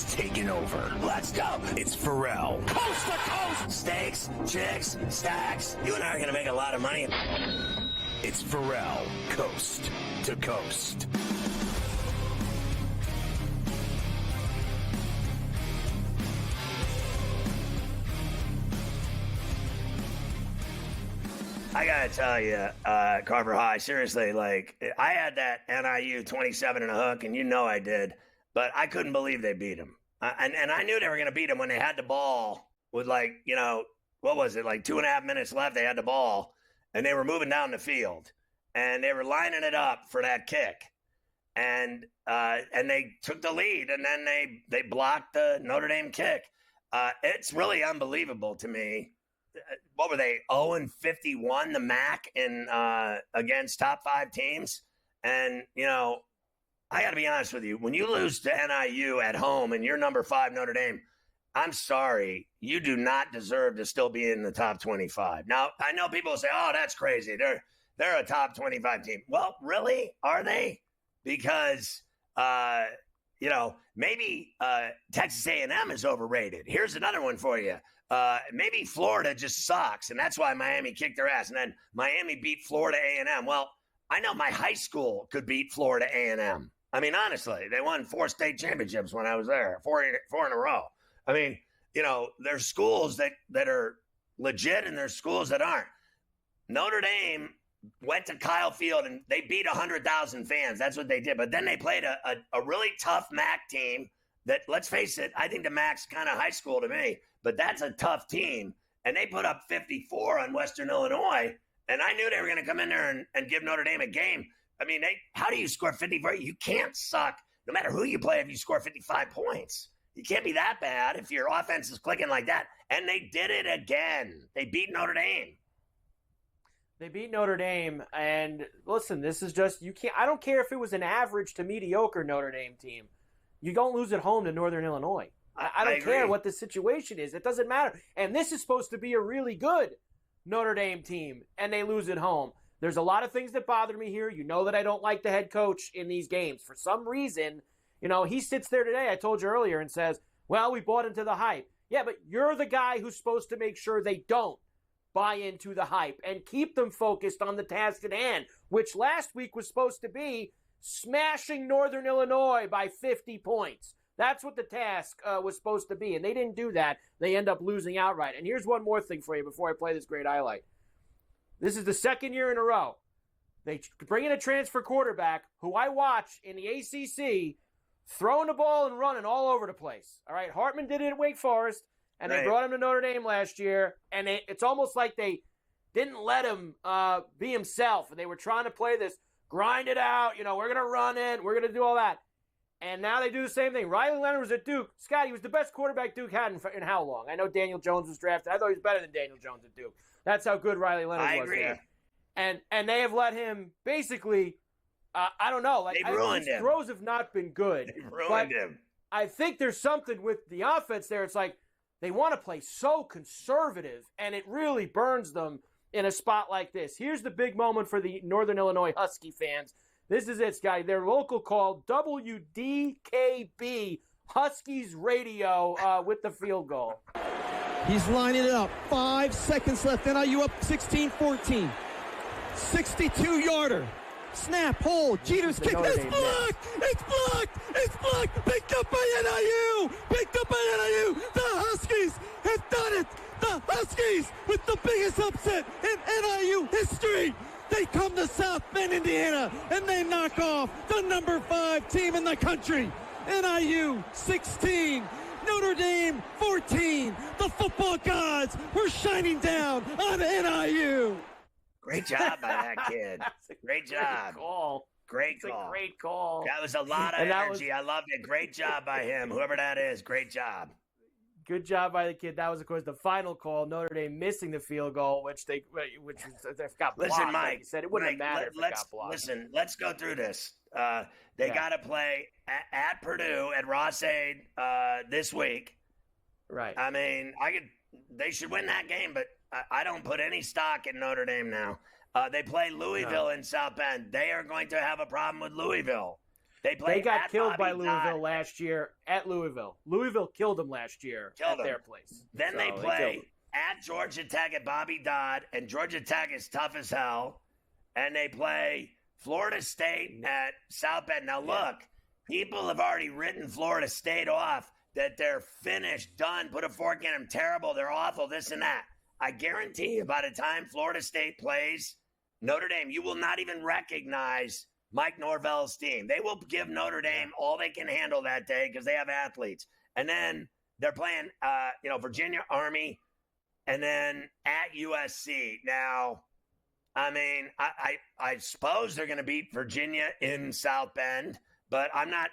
has taken over. Let's go. It's Ferrall. Coast to coast. Steaks, chicks, stacks. You and I are going to make a lot of money. It's Ferrall, coast to coast. I gotta tell you, Carver High, seriously, like, I had that NIU 27 and a hook, and you know I did, but I couldn't believe they beat them. And I knew they were going to beat them when they had the ball with, like, you know, what was it, like 2.5 minutes left, they had the ball, and they were moving down the field, and they were lining it up for that kick. And they took the lead, and then they blocked the Notre Dame kick. It's really unbelievable to me. What were they, 0-51, the MAC in against top 5 teams? And, you know, I got to be honest with you. When you lose to NIU at home and you're number 5 Notre Dame, I'm sorry, you do not deserve to still be in the top 25. Now, I know people say, oh, that's crazy. They're a top 25 team. Well, really? Are they? Because, you know, maybe Texas A&M is overrated. Here's another one for you. Maybe Florida just sucks, and that's why Miami kicked their ass. And then Miami beat Florida A&M. Well, I know my high school could beat Florida A&M. I mean, honestly, they won 4 state championships when I was there, four in a row. I mean, you know, there's schools that are legit and there's schools that aren't. Notre Dame went to Kyle Field and they beat 100,000 fans. That's what they did. But then they played a really tough MAC team that, let's face it, I think the MAC's kind of high school to me, but that's a tough team. And they put up 54 on Western Illinois. And I knew they were going to come in there and give Notre Dame a game. I mean, how do you score 54? You can't suck, no matter who you play, if you score 55 points. You can't be that bad if your offense is clicking like that. And they did it again. They beat Notre Dame. They beat Notre Dame, and listen, this is just, you can't, I don't care if it was an average to mediocre Notre Dame team. You don't lose at home to Northern Illinois. I don't care what the situation is. It doesn't matter. And this is supposed to be a really good Notre Dame team, and they lose at home. There's a lot of things that bother me here. You know that I don't like the head coach in these games. For some reason, you know, he sits there today, I told you earlier, and says, well, we bought into the hype. Yeah, but you're the guy who's supposed to make sure they don't buy into the hype and keep them focused on the task at hand, which last week was supposed to be smashing Northern Illinois by 50 points. That's what the task was supposed to be, and they didn't do that. They end up losing outright. And here's one more thing for you before I play this great highlight. This is the second year in a row. They bring in a transfer quarterback who I watch in the ACC throwing the ball and running all over the place. All right, Hartman did it at Wake Forest, and they brought him to Notre Dame last year, and it's almost like they didn't let him be himself, and they were trying to play this, grind it out, you know, we're going to run it, we're going to do all that. And now they do the same thing. Riley Leonard was at Duke. Scott, he was the best quarterback Duke had in how long? I know Daniel Jones was drafted. I thought he was better than Daniel Jones at Duke. That's how good Riley Leonard was. I agree. There. And they have let him basically, I don't know. Like, they ruined him. His throws have not been good. They ruined him. I think there's something with the offense there. It's like they want to play so conservative, and it really burns them in a spot like this. Here's the big moment for the Northern Illinois Husky fans. This is it, Scotty. Their local call, WDKB Huskies Radio with the field goal. He's lining it up. 5 seconds left. NIU up 16-14. 62-yarder. Snap, hold. Jeter's kick. It's blocked! It's blocked! It's blocked! Picked up by NIU! Picked up by NIU! The Huskies have done it! The Huskies with the biggest upset in NIU history! They come to South Bend, Indiana, and they knock off the number 5 team in the country. NIU 16, Notre Dame 14. The football gods were shining down on NIU. Great job by that kid. Great job. Great call. A great call. That was a lot of energy. I loved it. Great job by him. Whoever that is, great job. Good job by the kid. That was, of course, the final call. Notre Dame missing the field goal, which got blocked. Listen, Mike, like you said, it wouldn't have mattered if it got blocked. Listen, let's go through this. They got to play at Purdue at Ross-Ade this week. Right. I mean, they should win that game, but I don't put any stock in Notre Dame now. They play Louisville in South Bend. They are going to have a problem with Louisville. They got killed by Bobby Louisville Dodd. last year at Louisville. Louisville killed them last year at their place. Then they play at Georgia Tech at Bobby Dodd, and Georgia Tech is tough as hell. And they play Florida State at South Bend. Now, look, people have already written Florida State off, that they're finished, done, put a fork in them, terrible, they're awful, this and that. I guarantee you, by the time Florida State plays Notre Dame, you will not even recognize Mike Norvell's team. They will give Notre Dame all they can handle that day because they have athletes. And then they're playing, Virginia Army, and then at USC. Now, I mean, I suppose they're going to beat Virginia in South Bend, but I'm not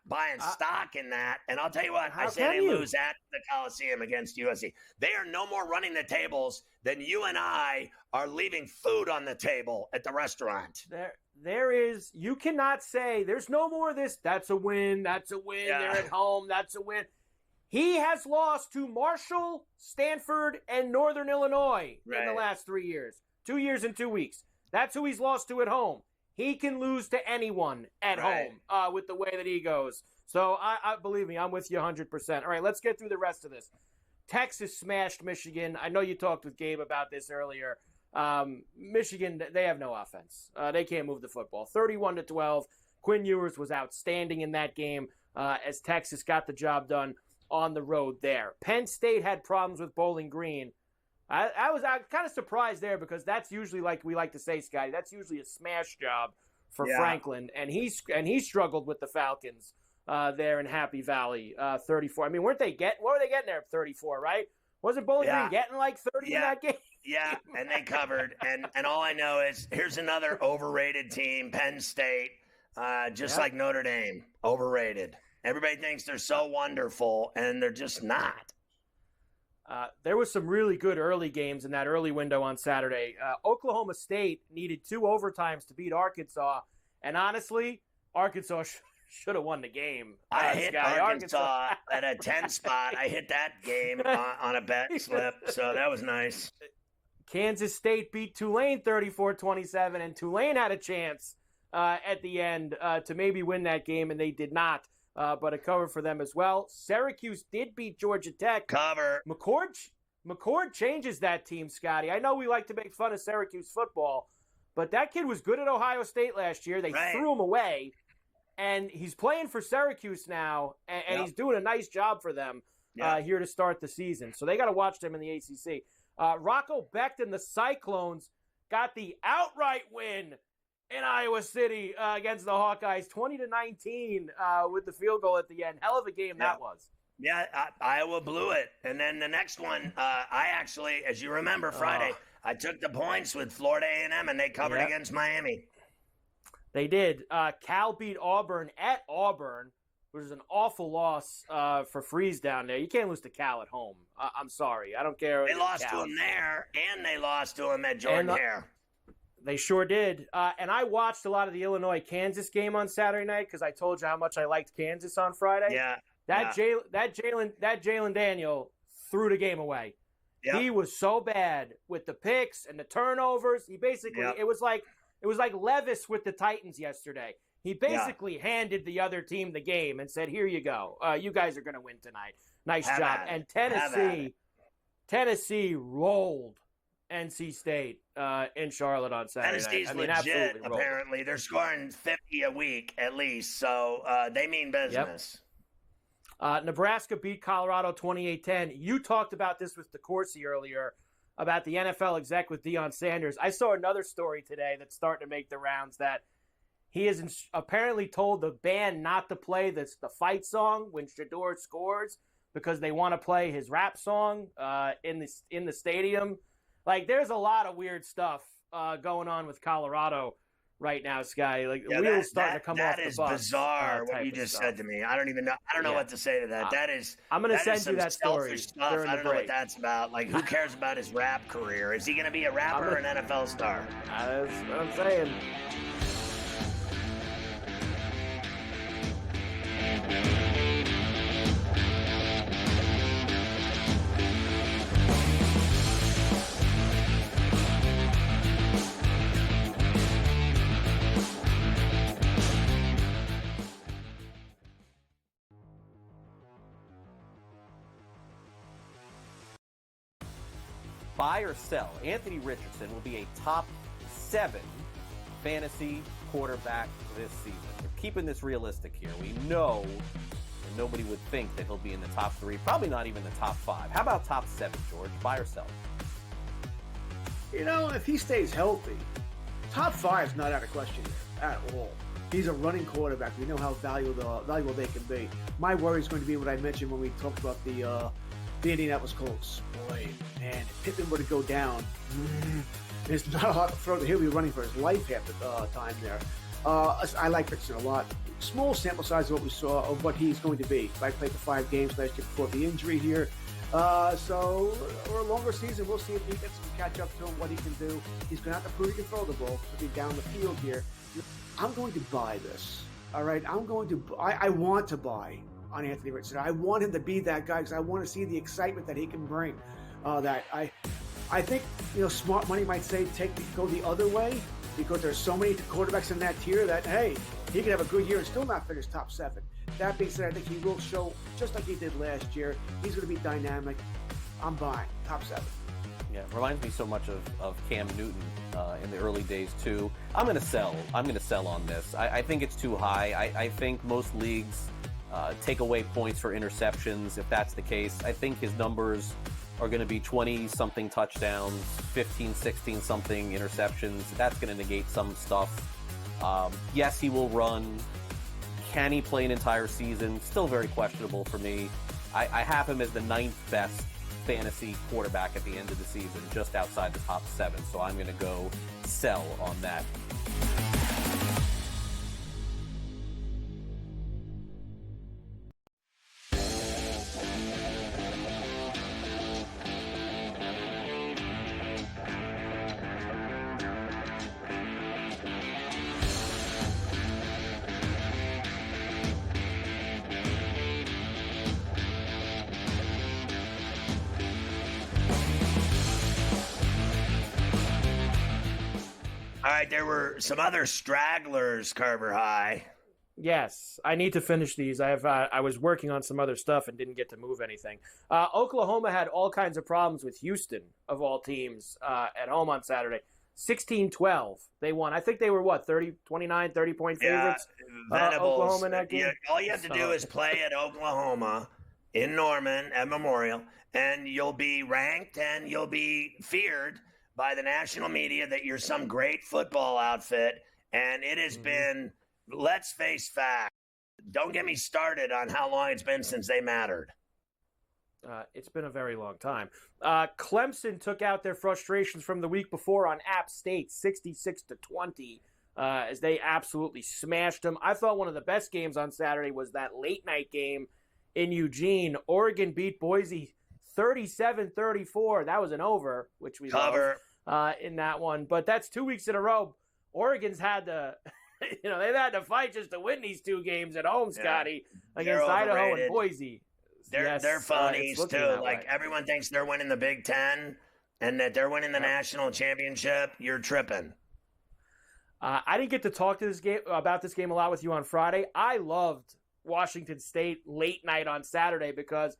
buying stock in that. And I'll tell you what, I say they lose at the Coliseum against USC. They are no more running the tables than you and I are leaving food on the table at the restaurant. There is, you cannot say there's no more of this. That's a win. That's a win. Yeah. They're at home. That's a win. He has lost to Marshall, Stanford, and Northern Illinois in the last 3 years. 2 years and 2 weeks. That's who he's lost to at home. He can lose to anyone at home with the way that he goes. So, I believe me, I'm with you 100%. All right, let's get through the rest of this. Texas smashed Michigan. I know you talked with Gabe about this earlier. Michigan, they have no offense. They can't move the football. 31-12. Quinn Ewers was outstanding in that game as Texas got the job done on the road there. Penn State had problems with Bowling Green. I was kind of surprised there because that's usually, like we like to say, Scotty, that's usually a smash job for Franklin, and he struggled with the Falcons there in Happy Valley, 34. I mean, what were they getting there at 34, right? Wasn't Bowling Green getting like 30 in that game? Yeah, and they covered. and all I know is here's another overrated team, Penn State, just like Notre Dame, overrated. Everybody thinks they're so wonderful, and they're just not. There was some really good early games in that early window on Saturday. Oklahoma State needed 2 overtimes to beat Arkansas, and honestly, Arkansas should have won the game. I hit Arkansas at a 10 spot. I hit that game on a bet slip, so that was nice. Kansas State beat Tulane 34-27, and Tulane had a chance at the end to maybe win that game, and they did not. But a cover for them as well. Syracuse did beat Georgia Tech. Cover. McCord changes that team, Scotty. I know we like to make fun of Syracuse football, but that kid was good at Ohio State last year. They threw him away, and he's playing for Syracuse now, and he's doing a nice job for them here to start the season. So they got to watch them in the ACC. Rocco Becht and the Cyclones got the outright win in Iowa City against the Hawkeyes, 20-19 with the field goal at the end. Hell of a game that was. Yeah, Iowa blew it. And then the next one, I actually, as you remember, Friday, I took the points with Florida A&M, and they covered against Miami. They did. Cal beat Auburn at Auburn, which is an awful loss for Freeze down there. You can't lose to Cal at home. I'm sorry. I don't care. They lost to him there, and they lost to him at Jordan-Hare. They sure did. And I watched a lot of the Illinois-Kansas game on Saturday night because I told you how much I liked Kansas on Friday. Yeah. That Jalen Daniel threw the game away. Yep. He was so bad with the picks and the turnovers. He basically it was like Levis with the Titans yesterday. He basically handed the other team the game and said, "Here you go. You guys are going to win tonight. Nice job." And Tennessee rolled NC State in Charlotte on Saturday. Tennessee's legit, apparently. They're scoring 50 a week at least, so they mean business. Nebraska beat Colorado 28-10. You talked about this with DeCourcy earlier, about the NFL exec with Deion Sanders. I saw another story today that's starting to make the rounds that he has apparently told the band not to play the fight song when Shedeur scores because they want to play his rap song in the stadium. Like, there's a lot of weird stuff going on with Colorado right now, Sky. Like, wheels starting to come off the bus. That is bizarre, what you just said to me. I don't even know. I don't know what to say to that. I'm going to send you that story. Stuff. I don't know what that's about. Like, who cares about his rap career? Is he going to be a rapper or an NFL star? That's what I'm saying. buy or sell. Anthony Richardson will be a top 7 fantasy quarterback this season. We're keeping this realistic here. We know that nobody would think that he'll be in the top 3, probably not even the top 5. How about top 7, George? Buy or sell? If he stays healthy, top 5 is not out of question here at all. He's a running quarterback. We know how valuable they can be. My worry is going to be what I mentioned when we talked about the Indianapolis Colts. Boy, man, if Pittman were to go down, there's not a lot to throw. He'll be running for his life half the time there. I like Richardson a lot. Small sample size of what we saw of what he's going to be. I played the 5 games last year before the injury here. So, or a longer season, we'll see if he gets to catch up to him, what he can do. He's going to have to prove he can throw the ball to be down the field here. I'm going to buy this. All right, I want to buy on Anthony Richardson. I want him to be that guy because I want to see the excitement that he can bring. I think smart money might say go the other way because there's so many quarterbacks in that tier that hey, he could have a good year and still not finish top 7. That being said, I think he will show just like he did last year. He's going to be dynamic. I'm buying top 7. Yeah, it reminds me so much of Cam Newton in the early days too. I'm going to sell on this. I think it's too high. I think most leagues take away points for interceptions. If that's the case, I think his numbers are going to be 20-something touchdowns, 15, 16-something interceptions. That's going to negate some stuff. Yes, he will run. Can he play an entire season? Still very questionable for me. I have him as the 9th best fantasy quarterback at the end of the season, just outside the top 7. So I'm going to go sell on that. All right, there were some other stragglers, Carver High. Yes, I need to finish these. I was working on some other stuff and didn't get to move anything. Oklahoma had all kinds of problems with Houston, of all teams, at home on Saturday. 16-12, they won. I think they were, 30-point favorites? Oklahoma in that game? All you have to do is play at Oklahoma in Norman at Memorial, and you'll be ranked and you'll be feared by the national media that you're some great football outfit, and it has been, let's face facts. Don't get me started on how long it's been since they mattered. It's been a very long time. Clemson took out their frustrations from the week before on App State, 66-20, as they absolutely smashed them. I thought one of the best games on Saturday was that late-night game in Eugene. Oregon beat Boise 37-34. That was an over, which we cover in that one. But that's 2 weeks in a row. Oregon's had to, they've had to fight just to win these 2 games at home, Scotty, against Idaho and Boise. They're phonies too. Like everyone thinks they're winning the Big Ten and that they're winning the national championship. You're tripping. I didn't get to talk to about this game a lot with you on Friday. I loved Washington State late night on Saturday because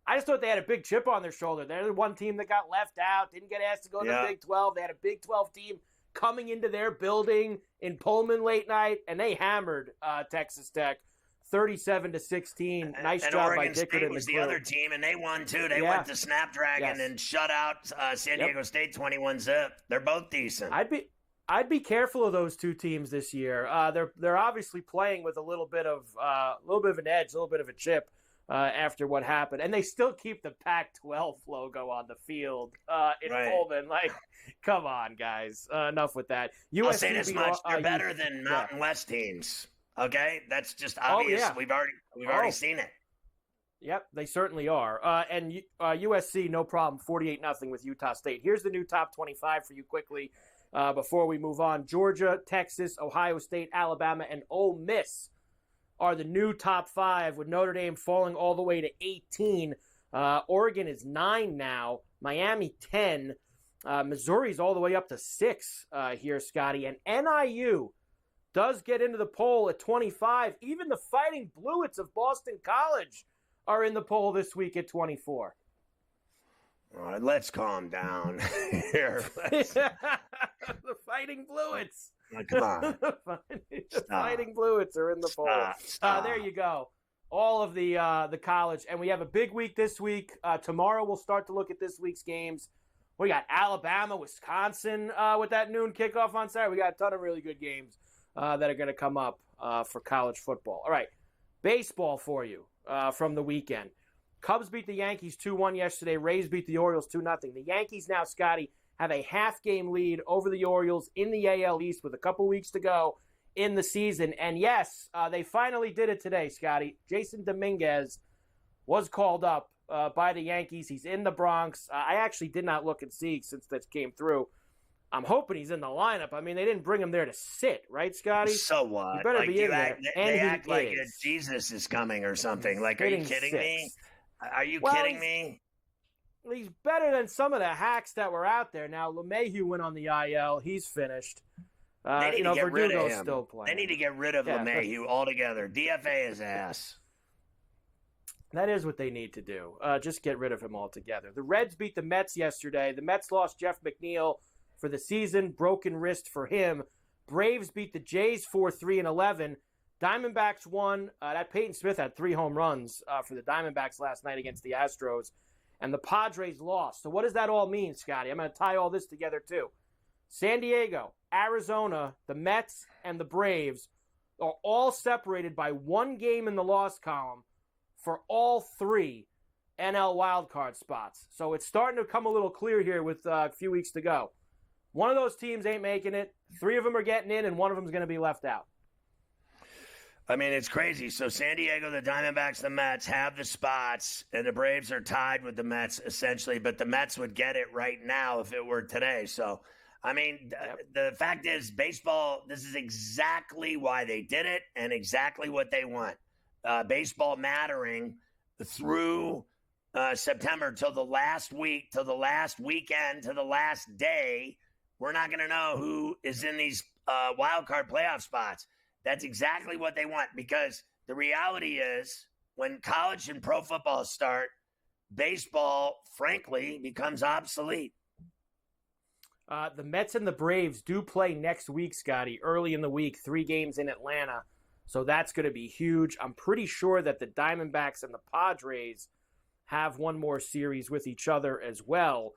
I just thought they had a big chip on their shoulder. They're the one team that got left out, didn't get asked to go to the Big 12. They had a Big 12 team coming into their building in Pullman late night, and they hammered Texas Tech 37-16. Nice job by Dickert and was the other team, and they won too. They went to Snapdragon and shut out San Diego State 21-0. They're both decent. I'd be careful of those 2 teams this year. They're obviously playing with a little bit of an edge, a little bit of a chip. After what happened. And they still keep the Pac-12 logo on the field in Pullman. Like, come on, guys. Enough with that. I'll say this much. They're better than Mountain West teams. Okay? That's just obvious. We've already seen it. Yep, they certainly are. And USC, no problem, 48-0 with Utah State. Here's the new top 25 for you quickly before we move on. Georgia, Texas, Ohio State, Alabama, and Ole Miss are the new top 5, with Notre Dame falling all the way to 18. Oregon is 9 now. Miami 10. Missouri's all the way up to 6 here, Scotty. And NIU does get into the poll at 25. Even the Fighting Bluets of Boston College are in the poll this week at 24. All right, let's calm down here. The Fighting Bluets. Come on. The Fighting Bluets are in the poll. Stop. There you go. All of the college. And we have a big week this week. Tomorrow we'll start to look at this week's games. We got Alabama, Wisconsin with that noon kickoff on Saturday. We got a ton of really good games that are going to come up for college football. All right, baseball for you from the weekend. Cubs beat the Yankees 2-1 yesterday. Rays beat the Orioles 2-0. The Yankees now, Scotty, have a half-game lead over the Orioles in the AL East with a couple weeks to go in the season. And yes, they finally did it today, Scotty. Jason Dominguez was called up by the Yankees. He's in the Bronx. I actually did not look and see since this came through. I'm hoping he's in the lineup. I mean, they didn't bring him there to sit, right, Scotty? So what? You better be in there. They act like Jesus is coming or something. Like, are you kidding me? Are you kidding me? He's better than some of the hacks that were out there. Now, LeMahieu went on the IL. He's finished. They need to get rid of him. Still playing. They need to get rid of LeMahieu altogether. DFA his ass. That is what they need to do. Just get rid of him altogether. The Reds beat the Mets yesterday. The Mets lost Jeff McNeil for the season. Broken wrist for him. Braves beat the Jays 4-3-11. Diamondbacks won. That Peyton Smith had 3 home runs for the Diamondbacks last night against the Astros. And the Padres lost. So what does that all mean, Scotty? I'm going to tie all this together, too. San Diego, Arizona, the Mets, and the Braves are all separated by 1 game in the loss column for all 3 NL wildcard spots. So it's starting to come a little clear here with a few weeks to go. One of those teams ain't making it. 3 of them are getting in, and one of them is going to be left out. I mean, it's crazy. So San Diego, the Diamondbacks, the Mets have the spots, and the Braves are tied with the Mets, essentially. But the Mets would get it right now if it were today. So, I mean, the fact is, baseball, this is exactly why they did it and exactly what they want. Baseball mattering through September till the last week, till the last weekend, to the last day. We're not going to know who is in these wild card playoff spots. That's exactly what they want, because the reality is when college and pro football start, baseball, frankly, becomes obsolete. The Mets and the Braves do play next week, Scotty, early in the week, 3 games in Atlanta. So that's going to be huge. I'm pretty sure that the Diamondbacks and the Padres have one more series with each other as well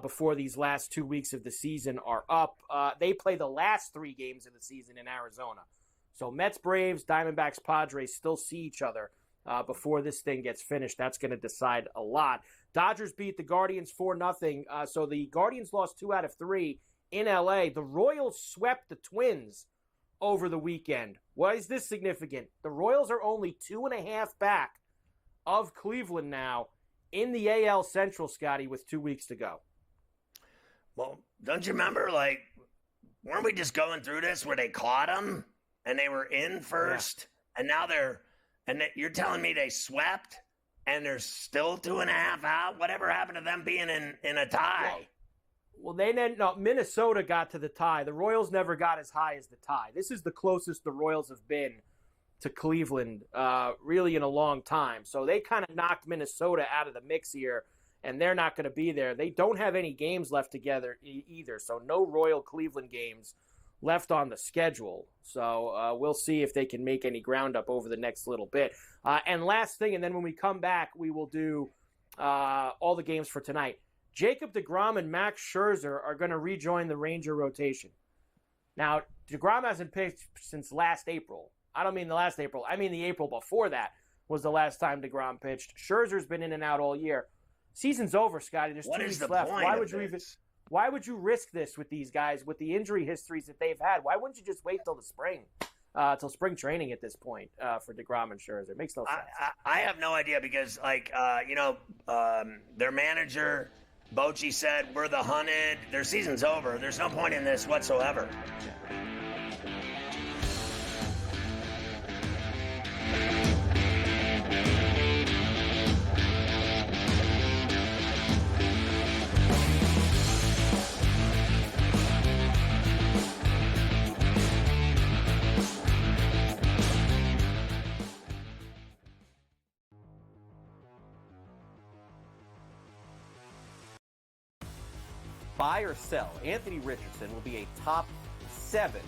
before these last 2 weeks of the season are up. They play the last 3 games of the season in Arizona. So Mets, Braves, Diamondbacks, Padres still see each other before this thing gets finished. That's going to decide a lot. Dodgers beat the Guardians 4-0. So the Guardians lost 2 out of 3 in L.A. The Royals swept the Twins over the weekend. Why is this significant? The Royals are only 2.5 back of Cleveland now in the AL Central, Scotty, with 2 weeks to go. Well, don't you remember, weren't we just going through this where they caught them and they were in first, and now you're telling me they swept and they're still 2.5 out? Whatever happened to them being in a tie? Well, Minnesota got to the tie. The Royals never got as high as the tie. This is the closest the Royals have been to Cleveland really in a long time. So they kind of knocked Minnesota out of the mix here, and they're not going to be there. They don't have any games left together either, so no Royal Cleveland games left on the schedule. So we'll see if they can make any ground up over the next little bit. And last thing, and then when we come back, we will do all the games for tonight. Jacob deGrom and Max Scherzer are going to rejoin the Ranger rotation. Now, deGrom hasn't pitched since last April. I don't mean the last April. I mean the April before that was the last time deGrom pitched. Scherzer's been in and out all year. Season's over, Scotty. There's 2 weeks left. Why would you risk this with these guys with the injury histories that they've had? Why wouldn't you just wait till the spring, till spring training at this point for deGrom and Scherzer? It makes no sense. I have no idea because, their manager Bochy said, we're the hunted. Their season's over. There's no point in this whatsoever. buy or sell. Anthony Richardson will be a top 7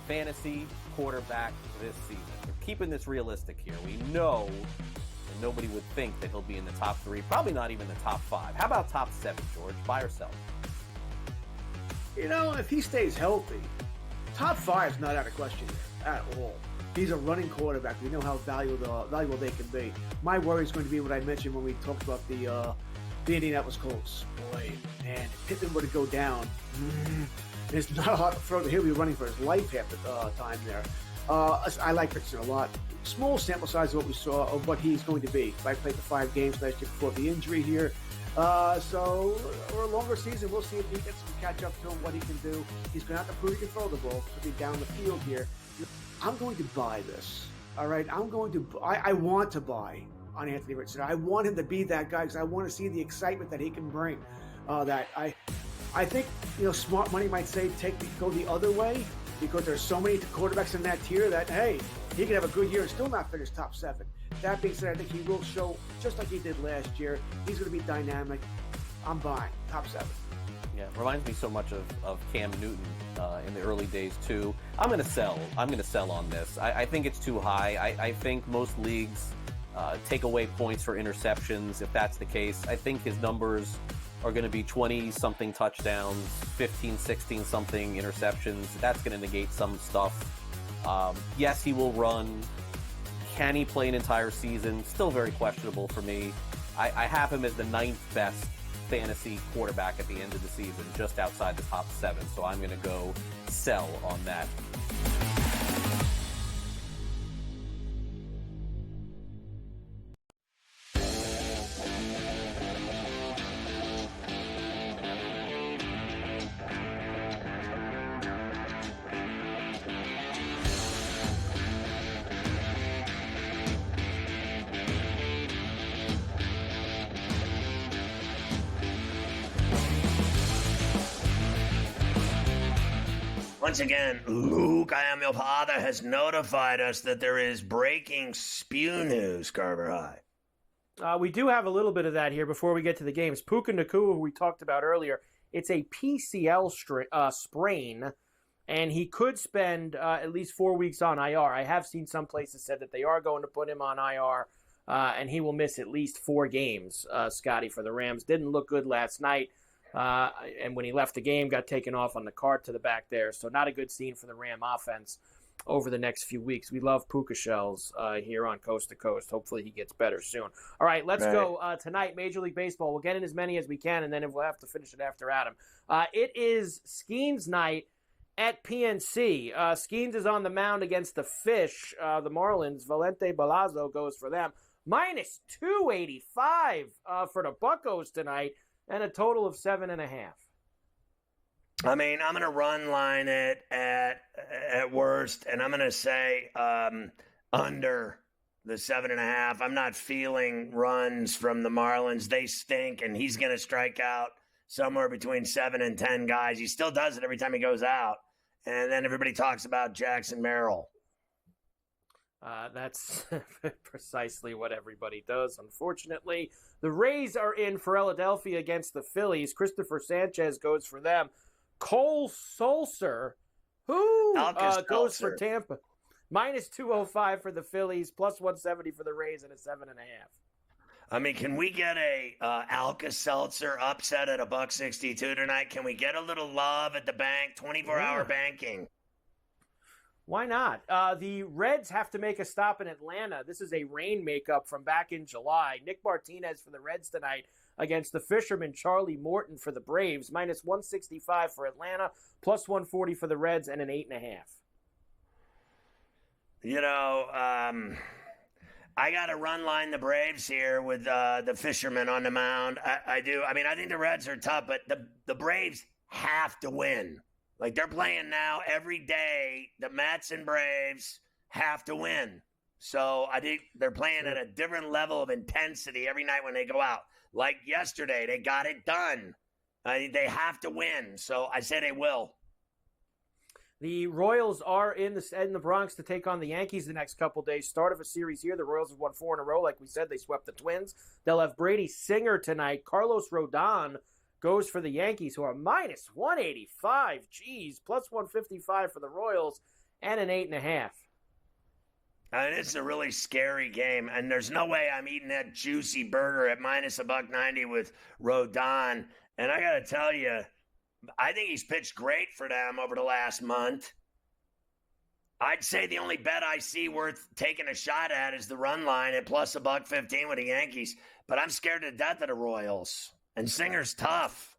fantasy quarterback this season. We're keeping this realistic here. We know that nobody would think that he'll be in the top 3, probably not even the top 5. How about top 7, George? Buy or sell? You know, if he stays healthy, top 5 is not out of question here at all. He's a running quarterback. We know how valuable they can be. My worry is going to be what I mentioned when we talked about the Indianapolis Colts. Boy, man, if Pittman were to go down, there's not a lot to throw. He'll be running for his life half the time there. I like Richardson a lot. Small sample size of what we saw of what he's going to be. I played the 5 games last year before the injury here. So, over a longer season, we'll see if he gets to catch up to him, what he can do. He's going to have to prove he can throw the ball to be down the field here. I'm going to buy this. All right, I want to buy on Anthony Richardson. I want him to be that guy because I want to see the excitement that he can bring. I think, smart money might say go the other way because there's so many quarterbacks in that tier that, hey, he could have a good year and still not finish top 7. That being said, I think he will show, just like he did last year, he's going to be dynamic. I'm buying top 7. Yeah, reminds me so much of Cam Newton in the early days too. I'm going to sell on this. I think it's too high. I think most leagues take away points for interceptions. If that's the case, I think his numbers are going to be 20-something touchdowns, 15, 16-something interceptions. That's going to negate some stuff. Yes, he will run. Can he play an entire season? Still very questionable for me. I have him as the 9th best fantasy quarterback at the end of the season, just outside the top 7. So I'm going to go sell on that. Once again, Luke, I am your father, has notified us that there is breaking spew news, Carver High. We do have a little bit of that here before we get to the games. Puka Nacua, who we talked about earlier, it's a PCL sprain, and he could spend at least 4 weeks on IR. I have seen some places said that they are going to put him on IR, and he will miss at least 4 games, Scotty, for the Rams. Didn't look good last night. And when he left the game, got taken off on the cart to the back there. So not a good scene for the Ram offense over the next few weeks. We love Puka Shells here on Coast to Coast. Hopefully he gets better soon. All right, let's go tonight, Major League Baseball. We'll get in as many as we can, and then we'll have to finish it after Adam. It is Skeens night at PNC. Skeens is on the mound against the Fish. The Marlins, Valente Balazzo goes for them. Minus 285 for the Buccos tonight. And a total of 7.5. I mean, I'm going to run line it at worst, and I'm going to say under the 7.5. I'm not feeling runs from the Marlins. They stink, and he's going to strike out somewhere between 7 and 10 guys. He still does it every time he goes out. And then everybody talks about Jackson Merrill. That's precisely what everybody does, unfortunately. The Rays are in Philadelphia against the Phillies. Christopher Sanchez goes for them. Cole Sulser, who goes for Tampa. Minus 205 for the Phillies, plus 170 for the Rays, and a 7.5. I mean, can we get a Alka-Seltzer upset at $1.62 tonight? Can we get a little love at the bank? 24-hour banking. Why not? The Reds have to make a stop in Atlanta. This is a rain makeup from back in July. Nick Martinez for the Reds tonight against the Fisherman Charlie Morton for the Braves. Minus 165 for Atlanta, plus 140 for the Reds, and an 8.5. You know, I got to run line the Braves here with the Fisherman on the mound. I do. I mean, I think the Reds are tough, but the Braves have to win. Like, they're playing now every day. The Mets and Braves have to win. So I think they're playing at a different level of intensity every night when they go out. Like yesterday, they got it done. They have to win. So I say they will. The Royals are in the Bronx to take on the Yankees the next couple days. Start of a series here. The Royals have won 4 in a row. Like we said, they swept the Twins. They'll have Brady Singer tonight. Carlos Rodon goes for the Yankees, who are minus 185. Jeez, plus 155 for the Royals, and an 8.5. I mean, it's a really scary game, and there's no way I'm eating that juicy burger at minus $1.90 with Rodon. And I got to tell you, I think he's pitched great for them over the last month. I'd say the only bet I see worth taking a shot at is the run line at plus $1.15 with the Yankees. But I'm scared to death of the Royals. And Singer's tough.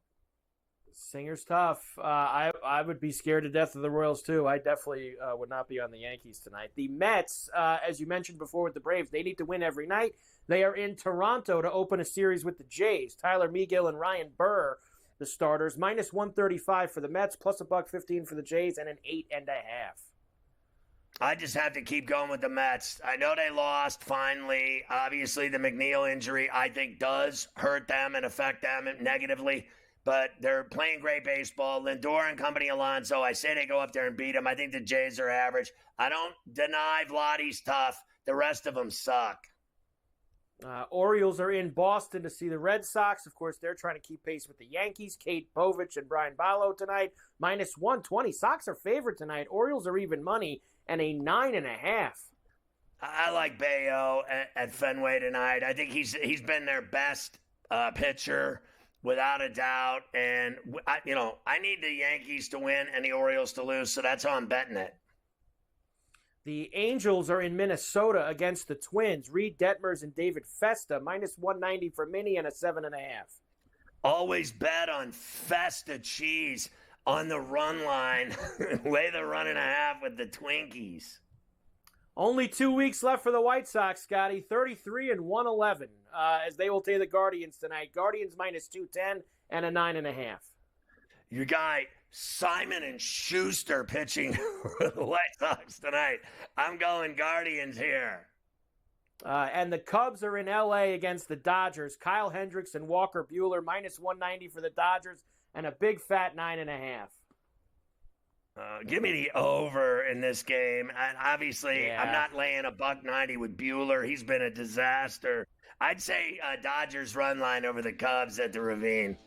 Singer's tough. I would be scared to death of the Royals, too. I definitely would not be on the Yankees tonight. The Mets, as you mentioned before with the Braves, they need to win every night. They are in Toronto to open a series with the Jays. Tyler Megill and Ryan Burr, the starters. Minus 135 for the Mets, plus $1.15 for the Jays, and an 8.5. I just have to keep going with the Mets. I know they lost finally. Obviously, the McNeil injury, I think, does hurt them and affect them negatively. But they're playing great baseball. Lindor and company Alonso, I say they go up there and beat them. I think the Jays are average. I don't deny Vladdy's tough. The rest of them suck. Orioles are in Boston to see the Red Sox. Of course, they're trying to keep pace with the Yankees. Kate Povich and Brian Ballo tonight. Minus 120. Sox are favored tonight. Orioles are even money and a 9.5. I like Bayo at Fenway tonight. I think he's been their best pitcher without a doubt. And, I need the Yankees to win and the Orioles to lose, so that's how I'm betting it. The Angels are in Minnesota against the Twins. Reed Detmers and David Festa. Minus 190 for Minnie and a 7.5. Always bet on Festa cheese on the run line. Lay the 1.5 with the Twinkies. Only 2 weeks left for the White Sox, Scotty. 33 and 111 as they will take the Guardians tonight. Guardians minus 210 and a 9.5. Your guy Simon and Schuster pitching for the White Sox tonight. I'm going Guardians here. And the Cubs are in L.A. against the Dodgers. Kyle Hendricks and Walker Buehler minus 190 for the Dodgers and a big fat 9.5. Give me the over in this game. And obviously, I'm not laying $1.90 with Bueller. He's been a disaster. I'd say Dodgers run line over the Cubs at the Ravine.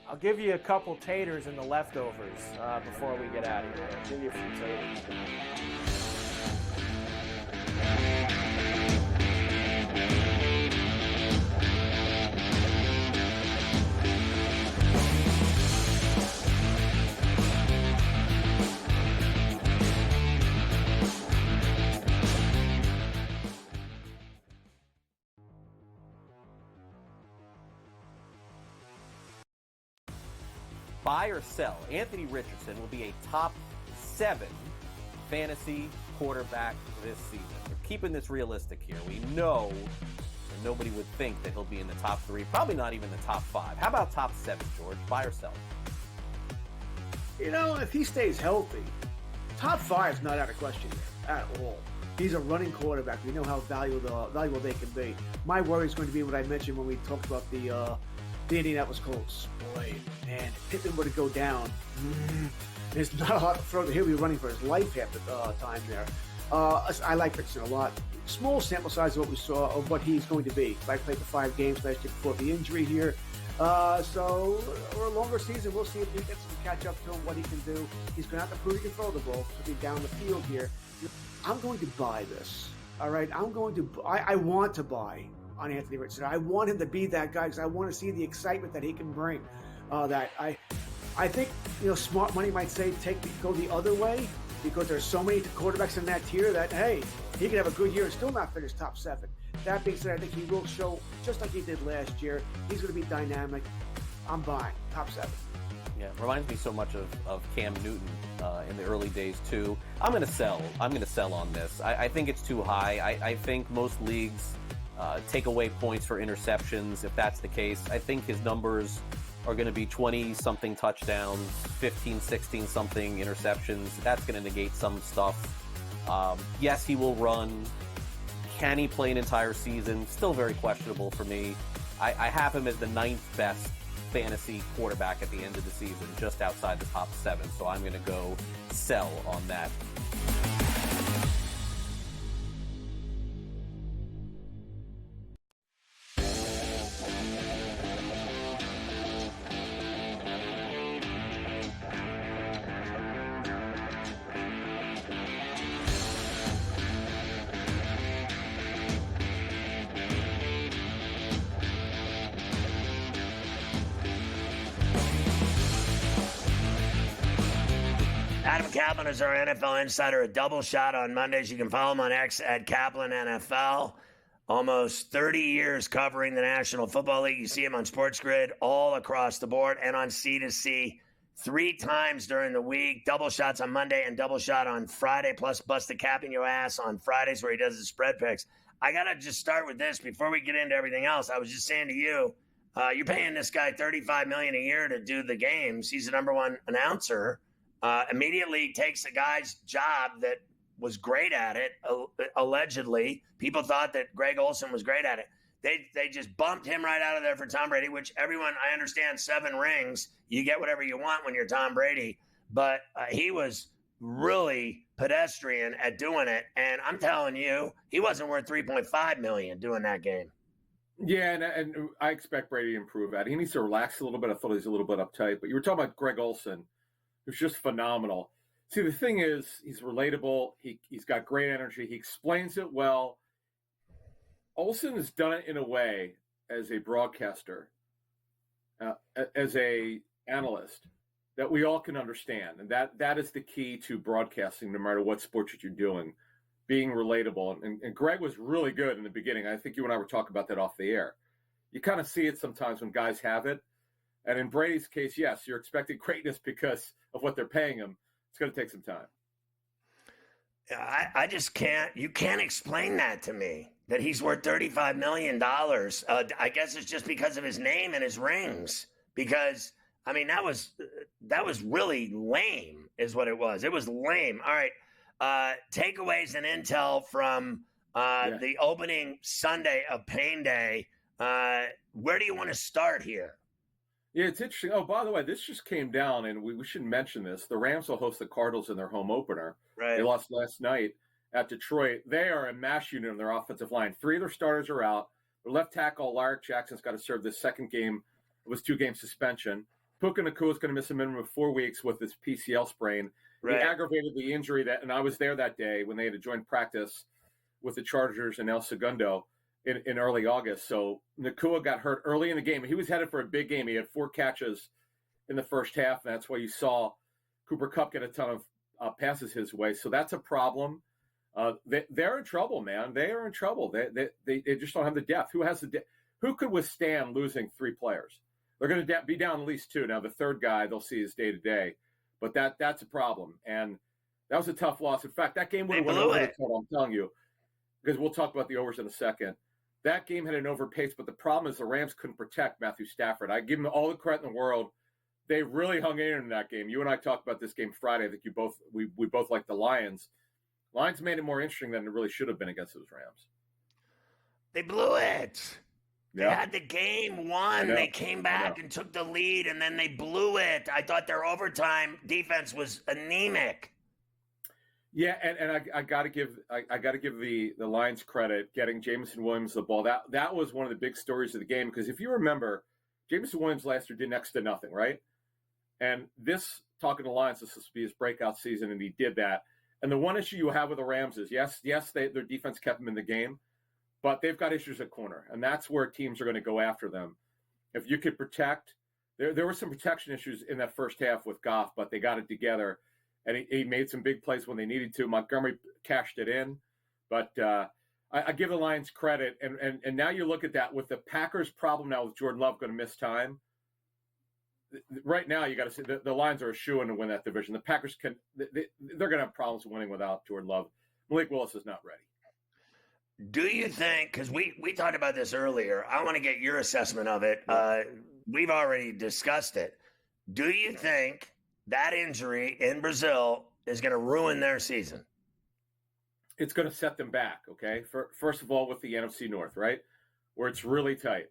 I'll give you a couple taters in the leftovers before we get out of here. I'll give you a few taters. Buy or sell, Anthony Richardson will be a top 7 fantasy quarterback this season. We're keeping this realistic here. We know that nobody would think that he'll be in the top 3, probably not even the top 5. How about top 7, George? Buy or sell? If he stays healthy, top 5 is not out of question here at all. He's a running quarterback. We know how valuable they can be. My worry is going to be what I mentioned when we talked about the Indianapolis Colts. Boy, man, if Pittman were to go down, there's not a lot to throw. He'll be running for his life half the time there. I like Richardson a lot. Small sample size of what we saw of what he's going to be. I played the 5 games last year before the injury here. So over a longer season, we'll see if he gets to catch up to him, what he can do. He's going to have to prove he can throw the ball to be down the field here. I'm going to buy this. All right, I want to buy on Anthony Richardson. I want him to be that guy because I want to see the excitement that he can bring. I think smart money might say go the other way because there's so many quarterbacks in that tier that hey, he could have a good year and still not finish top 7. That being said, I think he will show just like he did last year. He's going to be dynamic. I'm buying top 7. Yeah, reminds me so much of Cam Newton in the early days too. I'm going to sell on this. I think it's too high. I think most leagues take away points for interceptions. If that's the case, I think his numbers are going to be 20-something touchdowns, 15, 16-something interceptions. That's going to negate some stuff. Yes, he will run. Can he play an entire season? Still very questionable for me. I have him as the 9th best fantasy quarterback at the end of the season, just outside the top 7. So I'm going to go sell on that. Adam Kaplan is our NFL insider at Double Shot on Mondays. You can follow him on X at Kaplan NFL. Almost 30 years covering the National Football League. You see him on SportsGrid all across the board and on C2C 3 times during the week. Double Shots on Monday and Double Shot on Friday, plus Busted Capping Your Ass on Fridays where he does his spread picks. I got to just start with this before we get into everything else. I was just saying to you, you're paying this guy $35 million a year to do the games. He's the number one announcer. Immediately takes a guy's job that was great at it, allegedly. People thought that Greg Olsen was great at it. They just bumped him right out of there for Tom Brady, which everyone, I understand, 7 rings. You get whatever you want when you're Tom Brady. But he was really pedestrian at doing it. And I'm telling you, he wasn't worth $3.5 million doing that game. Yeah, and I expect Brady to improve at it. He needs to relax a little bit. I thought he was a little bit uptight. But you were talking about Greg Olsen, who's just phenomenal. See, the thing is, he's relatable. He's got great energy. He explains it well. Olsen has done it in a way as a broadcaster, as a analyst, that we all can understand. And that is the key to broadcasting, no matter what sport that you're doing, being relatable. And Greg was really good in the beginning. I think you and I were talking about that off the air. You kind of see it sometimes when guys have it. And in Brady's case, yes, you're expecting greatness because of what they're paying him. It's going to take some time. I just can't. You can't explain that to me, that he's worth $35 million. I guess it's just because of his name and his rings. Because, I mean, that was really lame is what it was. It was lame. All right. Takeaways and intel from the opening Sunday of Pain Day. Where do you want to start here? Yeah, it's interesting. Oh, by the way, this just came down, and we should mention this. The Rams will host the Cardinals in their home opener. Right. They lost last night at Detroit. They are a mash unit on their offensive line. 3 of their starters are out. The left tackle, Lyric Jackson's got to serve this second game of his 2-game suspension. Puka Nacua is going to miss a minimum of 4 weeks with his PCL sprain. Right. He aggravated the injury and I was there that day when they had to join practice with the Chargers and El Segundo in early August. So Nacua got hurt early in the game. He was headed for a big game. He had 4 catches in the first half, and that's why you saw Cooper Kupp get a ton of passes his way. So that's a problem. They're in trouble, man. They are in trouble. They just don't have the depth. Who has the depth? Who could withstand losing 3 players? They're going to be down at least 2. Now, the third guy they'll see is day-to-day. But that's a problem. And that was a tough loss. In fact, that game would have went over the total, I'm telling you, because we'll talk about the overs in a second. That game had an overpace, but the problem is the Rams couldn't protect Matthew Stafford. I give them all the credit in the world. They really hung in that game. You and I talked about this game Friday. I think we both liked the Lions. Lions made it more interesting than it really should have been against those Rams. They blew it. Yeah. They had the game won. They came back and took the lead, and then they blew it. I thought their overtime defense was anemic. Yeah, and I got to give the Lions credit getting Jameson Williams the ball. That was one of the big stories of the game, because if you remember, Jameson Williams last year did next to nothing, right? And this, talking to the Lions, this will be his breakout season, and he did that. And the one issue you have with the Rams is, yes, their defense kept them in the game, but they've got issues at corner, and that's where teams are going to go after them. If you could protect, there were some protection issues in that first half with Goff, but they got it together. And he made some big plays when they needed to. Montgomery cashed it in. But I give the Lions credit. And now you look at that with the Packers' problem now with Jordan Love going to miss time. Right now, you got to say the Lions are a shoo-in to win that division. The Packers they're going to have problems winning without Jordan Love. Malik Willis is not ready. Do you think, because we talked about this earlier, I want to get your assessment of it. We've already discussed it. Do you think that injury in Brazil is going to ruin their season? It's going to set them back, okay? First of all, with the NFC North, right, where it's really tight.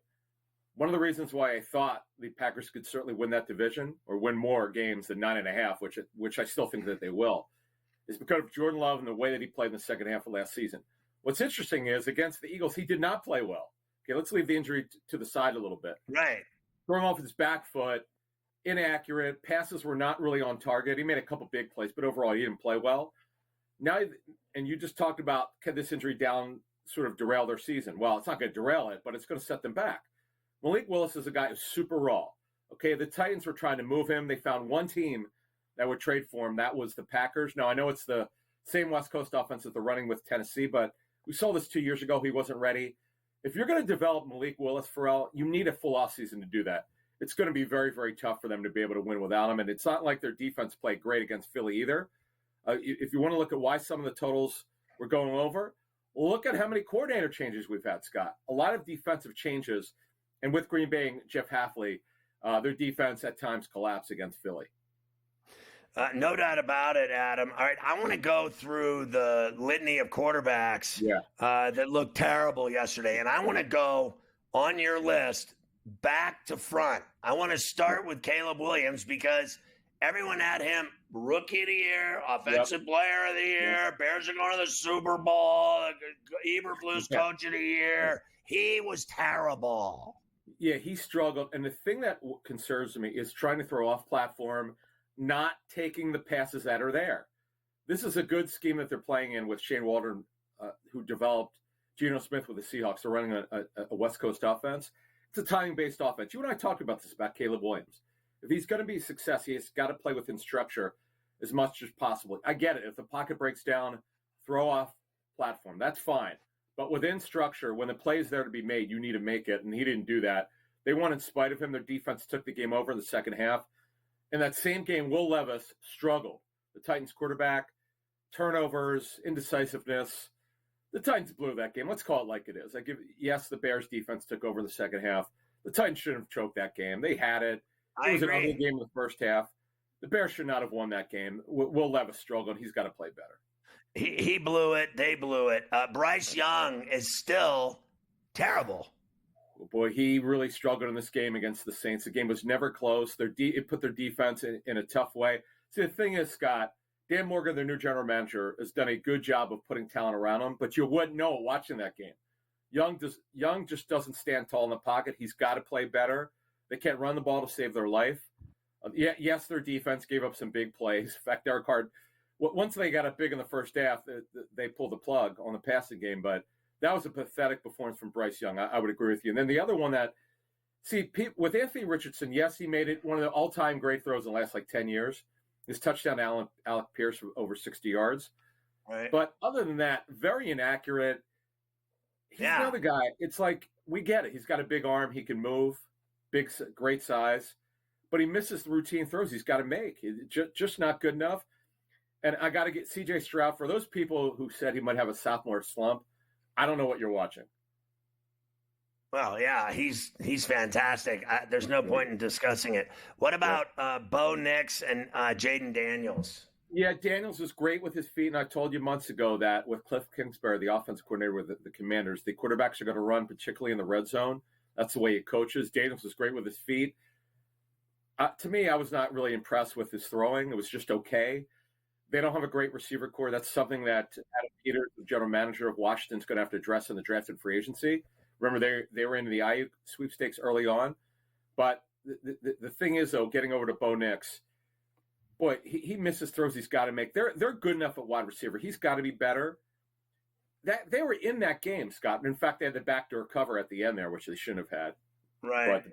One of the reasons why I thought the Packers could certainly win that division or win more games than 9.5, which I still think that they will, is because of Jordan Love and the way that he played in the second half of last season. What's interesting is against the Eagles, he did not play well. Okay, let's leave the injury to the side a little bit. Right. Throwing off his back foot, inaccurate, passes were not really on target. He made a couple big plays, but overall he didn't play well. Now, and you just talked about, can this injury down sort of derail their season? Well, it's not going to derail it, but it's going to set them back. Malik Willis is a guy who's super raw. Okay, the Titans were trying to move him. They found one team that would trade for him, that was the Packers. Now, I know it's the same West Coast offense that they're running with Tennessee, but we saw this 2 years ago. He wasn't ready. If you're going to develop Malik Willis, Ferrall, you need a full offseason to do that. It's going to be very, very tough for them to be able to win without him, and it's not like their defense played great against Philly either. If you want to look at why some of the totals were going over, look at how many coordinator changes we've had, Scott. A lot of defensive changes, and with Green Bay and Jeff Hafley, their defense at times collapsed against Philly. No doubt about it, Adam. All right, I want to go through the litany of quarterbacks that looked terrible yesterday, and I want to go on your list back to front. I want to start with Caleb Williams because everyone had him Rookie of the Year, Offensive Player of the Year, Bears are going to the Super Bowl, Eberflus Coach of the Year. He was terrible. Yeah, he struggled. And the thing that concerns me is trying to throw off platform, not taking the passes that are there. This is a good scheme that they're playing in with Shane Waldron, who developed Geno Smith with the Seahawks. They're running a West Coast offense. It's a timing-based offense. You and I talked about this about Caleb Williams. If he's going to be a success, he's got to play within structure as much as possible. I get it. If the pocket breaks down, throw off platform. That's fine. But within structure, when the play is there to be made, you need to make it, and he didn't do that. They won in spite of him. Their defense took the game over in the second half. In that same game, Will Levis struggled. The Titans quarterback, turnovers, indecisiveness. The Titans blew that game. Let's call it like it is. Yes, the Bears defense took over in the second half. The Titans shouldn't have choked that game. They had it. It was an ugly game in the first half. The Bears should not have won that game. Will Levis struggled. He's got to play better. He blew it. They blew it. Bryce Young is still terrible. Oh boy, he really struggled in this game against the Saints. The game was never close. It put their defense in a tough way. See, the thing is, Scott, Dan Morgan, their new general manager, has done a good job of putting talent around him, but you wouldn't know watching that game. Young just doesn't stand tall in the pocket. He's got to play better. They can't run the ball to save their life. Yes, their defense gave up some big plays. In fact, Derek Carr, once they got up big in the first half, they pulled the plug on the passing game, but that was a pathetic performance from Bryce Young. I would agree with you. And then the other one with Anthony Richardson, yes, he made it one of the all-time great throws in the last 10 years. His touchdown to Alec Pierce for over 60 yards. Right. But other than that, very inaccurate. He's another guy. It's like, we get it. He's got a big arm. He can move, great size. But he misses the routine throws he's got to make. Just not good enough. And I got to get C.J. Stroud. For those people who said he might have a sophomore slump, I don't know what you're watching. Well, yeah, he's fantastic. There's no point in discussing it. What about Bo Nix and Jaden Daniels? Yeah, Daniels was great with his feet, and I told you months ago that with Cliff Kingsbury, the offensive coordinator with the Commanders, the quarterbacks are going to run, particularly in the red zone. That's the way he coaches. Daniels was great with his feet. To me, I was not really impressed with his throwing. It was just okay. They don't have a great receiver core. That's something that Adam Peters, the general manager of Washington, is going to have to address in the draft and free agency. Remember, they were into the IU sweepstakes early on. But the thing is, though, getting over to Bo Nix, boy, he misses throws he's got to make. They're good enough at wide receiver. He's got to be better. They were in that game, Scott. And in fact, they had the backdoor cover at the end there, which they shouldn't have had. Right. But the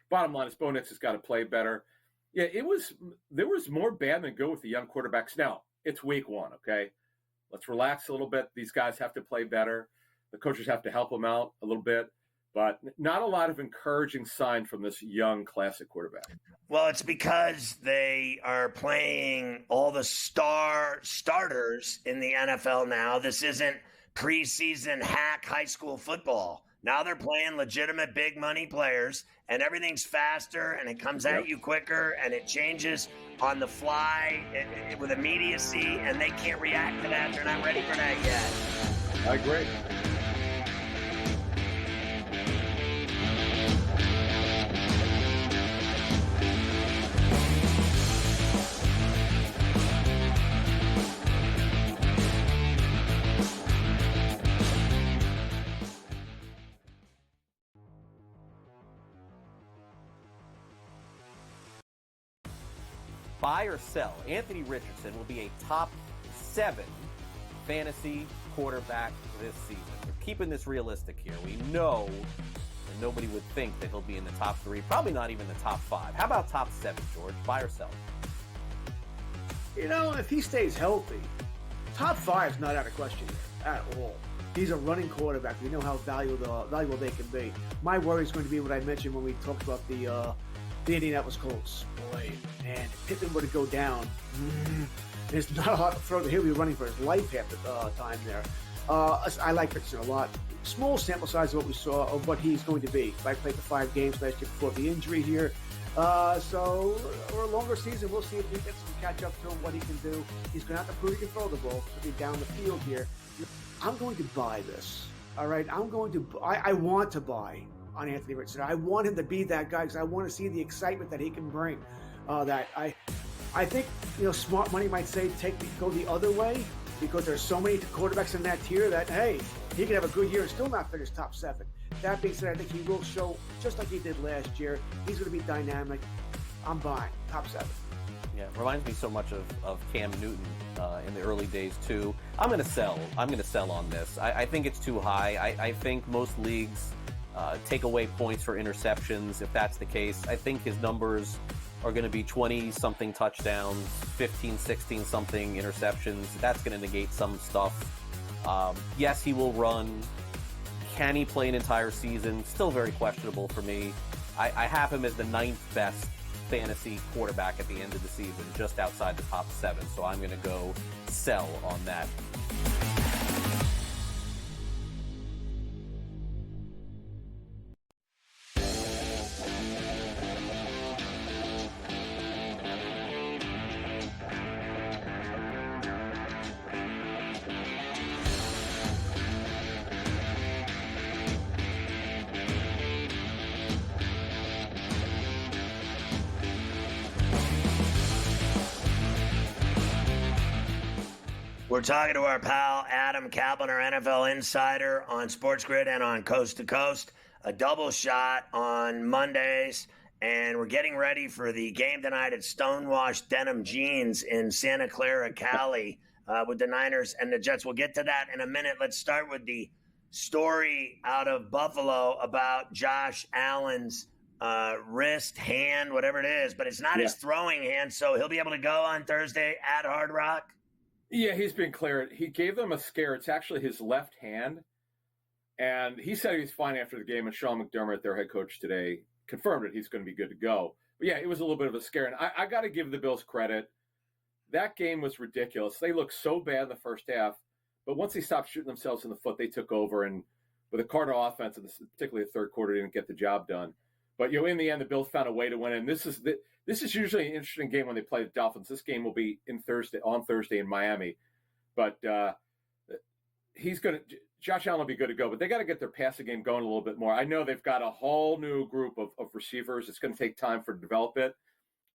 bottom line is Bo Nix has got to play better. Yeah, there was more bad than good with the young quarterbacks. Now, it's week one, okay? Let's relax a little bit. These guys have to play better. The coaches have to help them out a little bit. But not a lot of encouraging sign from this young classic quarterback. Well, it's because they are playing all the starters in the NFL now. This isn't preseason hack high school football. Now they're playing legitimate big money players, and everything's faster, and it comes at you quicker, and it changes on the fly with immediacy, and they can't react to that. They're not ready for that yet. I agree. Buy or sell, Anthony Richardson will be a top 7 fantasy quarterback this season. We're keeping this realistic here. We know that nobody would think that he'll be in the top 3, probably not even the top 5. How about top 7, George? Buy or sell? If he stays healthy, top 5 is not out of question here at all. He's a running quarterback. We know how valuable they can be. My worry is going to be what I mentioned when we talked about the Indianapolis Colts. Boy, man, if Pittman were to go down, there's not a lot to throw. He'll be running for his life half the time there. I like Pittman a lot. Small sample size of what we saw of what he's going to be. I played the 5 games last year before the injury here. So over a longer season, we'll see if he gets to catch up to what he can do. He's going to have to prove he can throw the ball to be down the field here. I'm going to buy this. All right, I want to buy on Anthony Richardson. I want him to be that guy because I want to see the excitement that he can bring. That I think smart money might say go the other way because there's so many quarterbacks in that tier that hey, he could have a good year and still not finish top 7. That being said, I think he will show just like he did last year. He's going to be dynamic. I'm buying top 7. Yeah, reminds me so much of Cam Newton in the early days too. I'm going to sell on this. I think it's too high. I think most leagues take away points for interceptions. If that's the case, I think his numbers are going to be 20-something touchdowns, 15, 16-something interceptions. That's going to negate some stuff. Yes, he will run. Can he play an entire season? Still very questionable for me. I have him as the 9th best fantasy quarterback at the end of the season, just outside the top 7. So I'm going to go sell on that. We're talking to our pal Adam Kaplan, our NFL insider on SportsGrid and on Coast to Coast. A double shot on Mondays, and we're getting ready for the game tonight at Stonewashed Denim Jeans in Santa Clara, Cali, with the Niners and the Jets. We'll get to that in a minute. Let's start with the story out of Buffalo about Josh Allen's wrist, hand, whatever it is, but it's not his throwing hand, so he'll be able to go on Thursday at Hard Rock. Yeah, he's been cleared. He gave them a scare. It's actually his left hand. And he said he was fine after the game. And Sean McDermott, their head coach today, confirmed it. He's going to be good to go. But yeah, it was a little bit of a scare. And I got to give the Bills credit. That game was ridiculous. They looked so bad in the first half. But once they stopped shooting themselves in the foot, they took over. And with the Cardinal offense, and particularly the third quarter, didn't get the job done. But in the end, the Bills found a way to win. And this is usually an interesting game when they play the Dolphins. This game will be on Thursday in Miami. But Josh Allen will be good to go. But they got to get their passing game going a little bit more. I know they've got a whole new group of receivers. It's going to take time to develop it.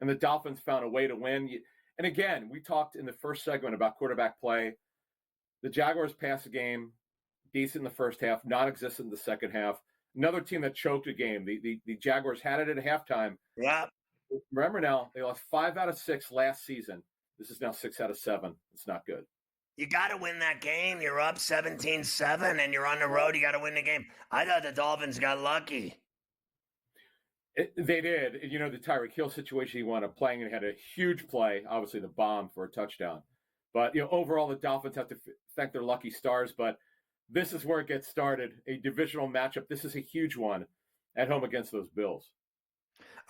And the Dolphins found a way to win. And again, we talked in the first segment about quarterback play. The Jaguars passing game, decent in the first half, non-existent in the second half. Another team that choked a game. The Jaguars had it at halftime. Yeah. Remember now, they lost 5 out of 6 last season. This is now 6 out of 7. It's not good. You got to win that game. You're up 17-7, and you're on the road. You got to win the game. I thought the Dolphins got lucky. They did. The Tyreek Hill situation he wound up playing and had a huge play, obviously the bomb for a touchdown. But, overall, the Dolphins have to thank their lucky stars. But this is where it gets started, a divisional matchup. This is a huge one at home against those Bills.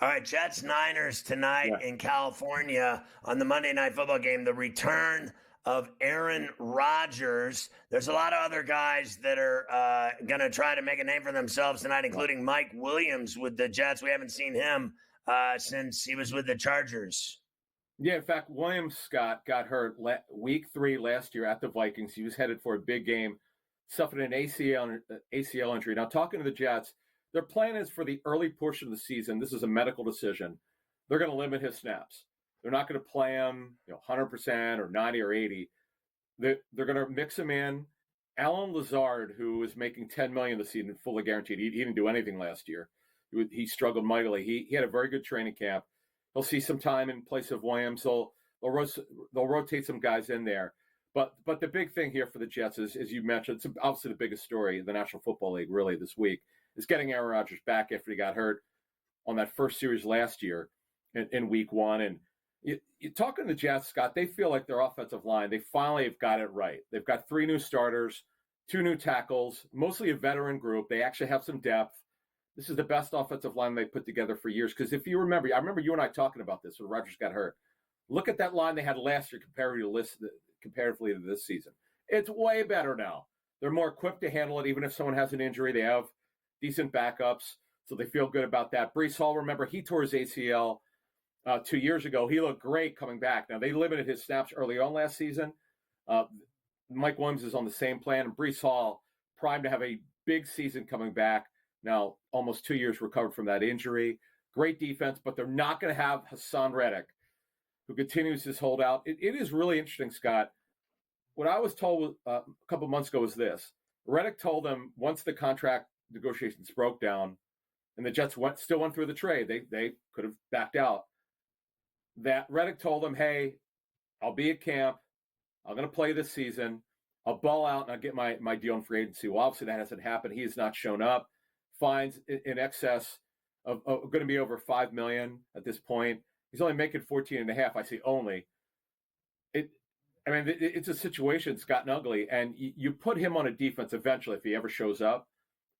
All right, Jets-Niners tonight in California on the Monday Night Football game. The return of Aaron Rodgers. There's a lot of other guys that are going to try to make a name for themselves tonight, including Mike Williams with the Jets. We haven't seen him since he was with the Chargers. Yeah, in fact, Williams, Scott, got hurt week 3 last year at the Vikings. He was headed for a big game, suffered an ACL injury. Now, talking to the Jets, their plan is for the early portion of the season. This is a medical decision. They're going to limit his snaps. They're not going to play him 100% or 90 or 80. They're going to mix him in. Alan Lazard, who is making $10 million this season, fully guaranteed. He didn't do anything last year. He struggled mightily. He had a very good training camp. He'll see some time in place of Williams. They'll rotate some guys in there. But the big thing here for the Jets is, as you mentioned, it's obviously the biggest story in the National Football League really this week, is getting Aaron Rodgers back after he got hurt on that first series last year in week 1. And You talking to the Jets, Scott, they feel like their offensive line, they finally have got it right. They've got 3 new starters, 2 new tackles, mostly a veteran group. They actually have some depth. This is the best offensive line they put together for years. Because if you remember, I remember you and I talking about this when Rodgers got hurt. Look at that line they had last year comparatively to this season. It's way better now. They're more equipped to handle it, even if someone has an injury. They have decent backups, so they feel good about that. Breece Hall, remember, he tore his ACL 2 years ago. He looked great coming back. Now, they limited his snaps early on last season. Mike Williams is on the same plan, and Breece Hall primed to have a big season coming back. Now, almost 2 years recovered from that injury. Great defense, but they're not going to have Hassan Reddick, who continues his holdout. It is really interesting, Scott. What I was told a couple months ago was this. Reddick told them once the contract negotiations broke down and the Jets still went through the trade, they could have backed out, that Reddick told them, hey, I'll be at camp. I'm going to play this season. I'll ball out and I'll get my deal in free agency. Well, obviously that hasn't happened. He has not shown up. Fines in excess of going to be over $5 million at this point. He's only making 14.5. I see only. It's a situation that's gotten ugly, and you put him on a defense eventually if he ever shows up,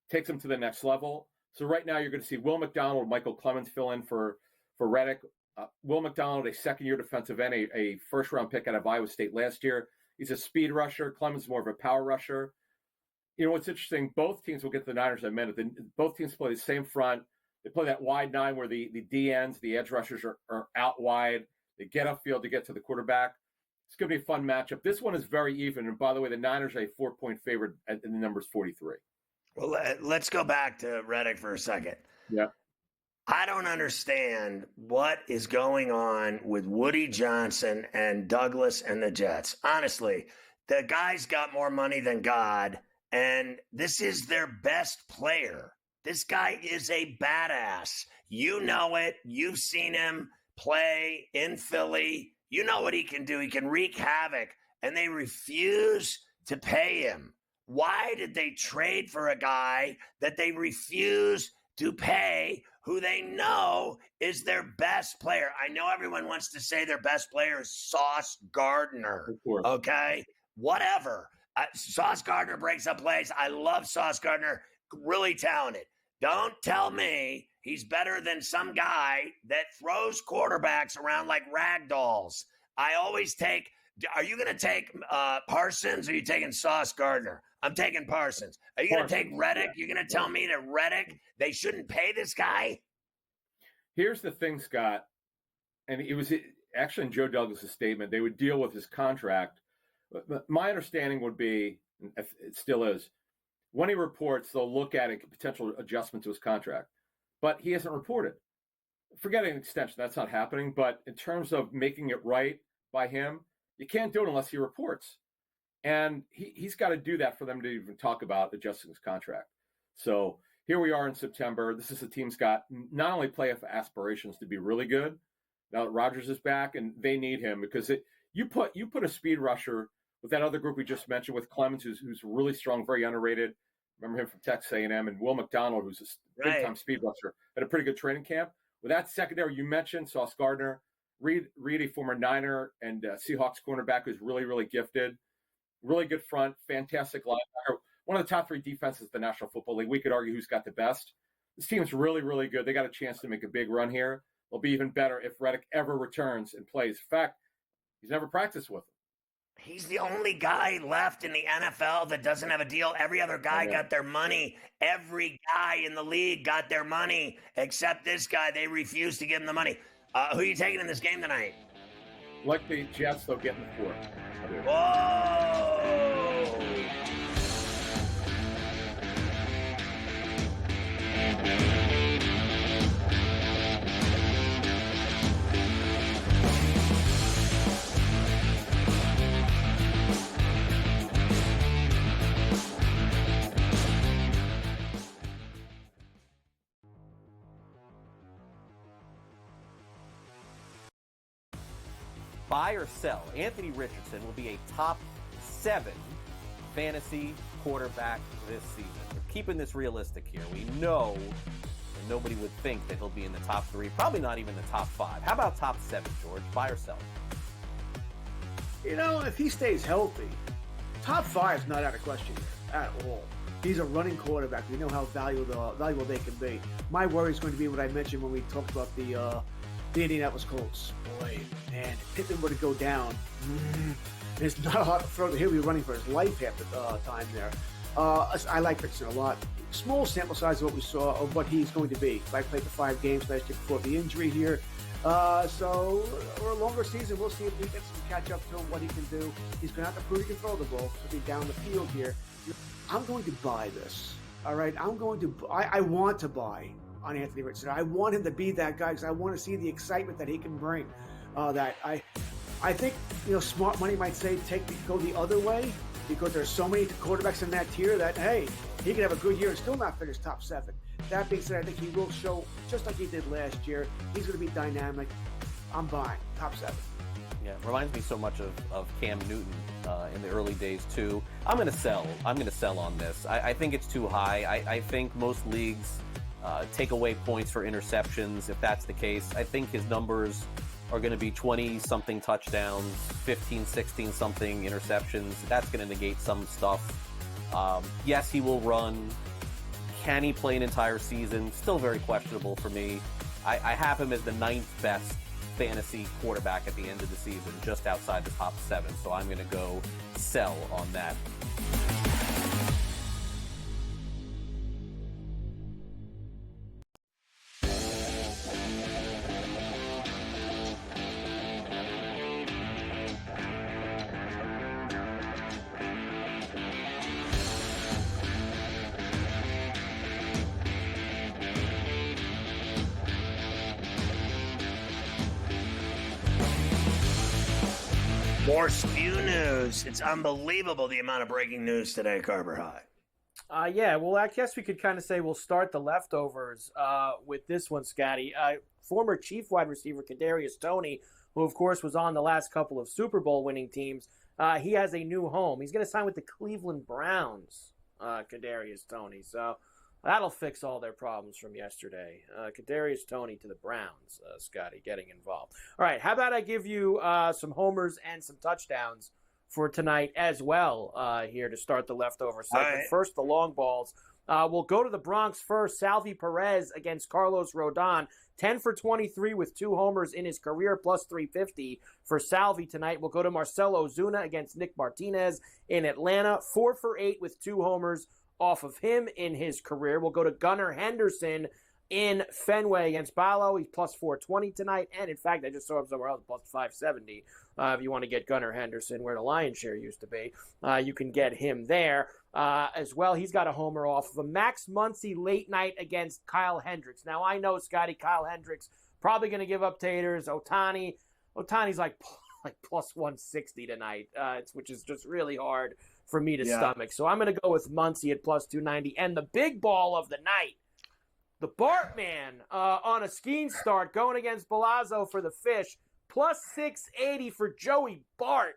takes him to the next level. So right now you're going to see Will McDonald, Michael Clemens fill in for Reddick. Will McDonald, a second-year defensive end, a first-round pick out of Iowa State last year. He's a speed rusher. Clemens is more of a power rusher. You know what's interesting? Both teams will get the Niners in a minute. Both teams play the same front. They play that wide 9 where the DNs, the edge rushers, are out wide. They get upfield to get to the quarterback. It's going to be a fun matchup. This one is very even. And by the way, the Niners are a 4-point favorite, and the number's 43. Well, let's go back to Reddick for a second. Yeah. I don't understand what is going on with Woody Johnson and Douglas and the Jets. Honestly, the guy's got more money than God, and this is their best player. This guy is a badass. You know it. You've seen him play in Philly. You know what he can do. He can wreak havoc, and they refuse to pay him. Why did they trade for a guy that they refuse to pay, who they know is their best player? I know everyone wants to say their best player is Sauce Gardner. Okay? Whatever. Sauce Gardner breaks up plays. I love Sauce Gardner. Really talented. Don't tell me he's better than some guy that throws quarterbacks around like rag dolls. I always take – are you going to take Parsons or are you taking Sauce Gardner? I'm taking Parsons. Are you going to take Reddick? You're going to tell me that Reddick, they shouldn't pay this guy? Here's the thing, Scott, and it was actually in Joe Douglas' statement, they would deal with his contract. But my understanding would be, it still is, when he reports, they'll look at a potential adjustment to his contract. But he hasn't reported. Forget an extension. That's not happening. But in terms of making it right by him, you can't do it unless he reports. And he's got to do that for them to even talk about adjusting his contract. So here we are in September. This is a team's got not only playoff aspirations to be really good, now that Rodgers is back, and they need him because you put a speed rusher with that other group we just mentioned with Clemens, who's really strong, very underrated. Remember him from Texas A&M, and Will McDonald, who's a big-time speed rusher, had a pretty good training camp. With that secondary you mentioned, Sauce Gardner, Reed, a former Niner and Seahawks cornerback who's really, really gifted. Really good front, fantastic linebacker. One of the top 3 defenses in the National Football League. We could argue who's got the best. This team's really, really good. They got a chance to make a big run here. They'll be even better if Reddick ever returns and plays. In fact, he's never practiced with them. He's the only guy left in the NFL that doesn't have a deal. Every other guy got their money. Every guy in the league got their money except this guy. They refused to give him the money. Who are you taking in this game tonight? Like the Jets, they'll get in the 4th. Whoa! Buy or sell, Anthony Richardson will be a top 7 fantasy quarterback this season. We're keeping this realistic here. We know and nobody would think that he'll be in the top 3, probably not even the top 5. How about top 7, George? Buy or sell? If he stays healthy, top 5 is not out of question here at all. He's a running quarterback. We know how valuable they can be. My worry is going to be what I mentioned when we talked about the Indianapolis Colts. Boy, man, if Pittman were to go down, there's not a lot to throw. He'll be running for his life half the time there. I like Pittman a lot. Small sample size of what we saw of what he's going to be. I played the 5 games last year before the injury here. So over a longer season, we'll see if he gets some catch up to him, what he can do. He's going to have to prove he can throw the ball. He'll be down the field here. I'm going to buy this. All right, I want to buy on Anthony Richardson. I want him to be that guy because I want to see the excitement that he can bring. I think smart money might say go the other way because there's so many quarterbacks in that tier that hey, he could have a good year and still not finish top 7. That being said, I think he will show just like he did last year. He's going to be dynamic. I'm buying top 7. Yeah, reminds me so much of Cam Newton in the early days too. I'm going to sell on this. I think it's too high. I think most leagues take away points for interceptions. If that's the case, I think his numbers are going to be 20-something touchdowns, 15, 16-something interceptions. That's going to negate some stuff. Yes, he will run. Can he play an entire season? Still very questionable for me. I have him as the 9th best fantasy quarterback at the end of the season, just outside the top 7. So I'm going to go sell on that. More spew news. It's unbelievable the amount of breaking news today, Carver High. Yeah, well, I guess we could kind of say we'll start the leftovers with this one, Scotty. Former Chief wide receiver Kadarius Toney, who, of course, was on the last couple of Super Bowl winning teams, he has a new home. He's going to sign with the Cleveland Browns, Kadarius Toney. So that'll fix all their problems from yesterday. Kadarius Toney to the Browns, Scotty, getting involved. All right, how about I give you some homers and some touchdowns for tonight as well here to start the leftover segment. Right. First, the long balls. We'll go to the Bronx first. Salvi Perez against Carlos Rodon. 10 for 23 with 2 homers in his career, plus 350 for Salvi tonight. We'll go to Marcelo Zuna against Nick Martinez in Atlanta. 4 for 8 with 2 homers off of him in his career. We'll go to Gunnar Henderson in Fenway against Ballo. He's plus 420 tonight. And, in fact, I just saw him somewhere else, plus 570. If you want to get Gunnar Henderson where the lion's share used to be, you can get him there as well. He's got a homer off of a Max Muncy late night against Kyle Hendricks. Now, I know, Scotty, Kyle Hendricks probably going to give up taters. Otani's like plus 160 tonight, which is just really hard for me to stomach. So I'm going to go with Muncy at plus 290. And the big ball of the night, the Bartman on a skiing start going against Palazzo for the Fish, plus 680 for Joey Bart